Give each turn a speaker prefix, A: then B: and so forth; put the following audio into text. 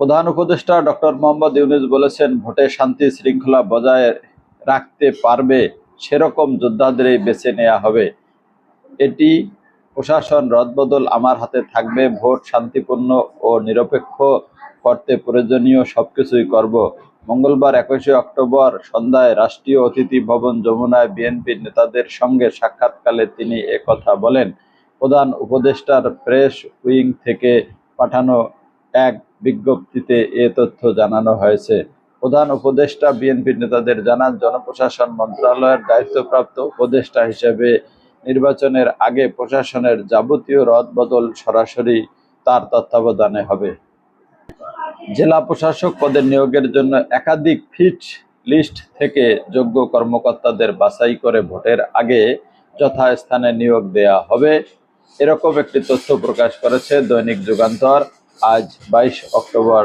A: প্রধান উপদেষ্টা ডক্টর মোহাম্মদ ইউনূস বলেছেন, ভোটে শান্তি শৃঙ্খলা বজায় রাখতে পারবে সেরকম যোদ্ধাদেরই বেছে নেওয়া হবে। এটি প্রশাসন রদবদল আমার হাতে থাকবে। ভোট শান্তিপূর্ণ ও নিরপেক্ষ করতে প্রয়োজনীয় সবকিছুই করব। মঙ্গলবার 21শে অক্টোবর সন্ধ্যায় রাষ্ট্রীয় অতিথি ভবন যমুনায় বিএনপির নেতাদের সঙ্গে সাক্ষাৎকালে তিনি একথা বলেন। প্রধান উপদেষ্টার প্রেস উইং থেকে পাঠানো এক বিজ্ঞপ্তিতে এ তথ্য জানানো হয়েছে। প্রধান উপদেষ্টা বিএনপির নেতাদের জানান, জনপ্রশাসন মন্ত্রণালয়ের দায়িত্বপ্রাপ্ত উপদেষ্টা হিসেবে নির্বাচনের আগে প্রশাসনের যাবতীয় রদবদল সরাসরি তার তত্ত্বাবধানে হবে। জেলা প্রশাসক পদে নিয়োগের জন্য একাধিক ফিট লিস্ট থেকে যোগ্য কর্মকর্তাদের বাছাই করে ভোটের আগে যথাস্থানে নিয়োগ দেয়া হবে, এরকম একটি তথ্য প্রকাশ করেছে দৈনিক যুগান্তর আজ 22 অক্টোবর।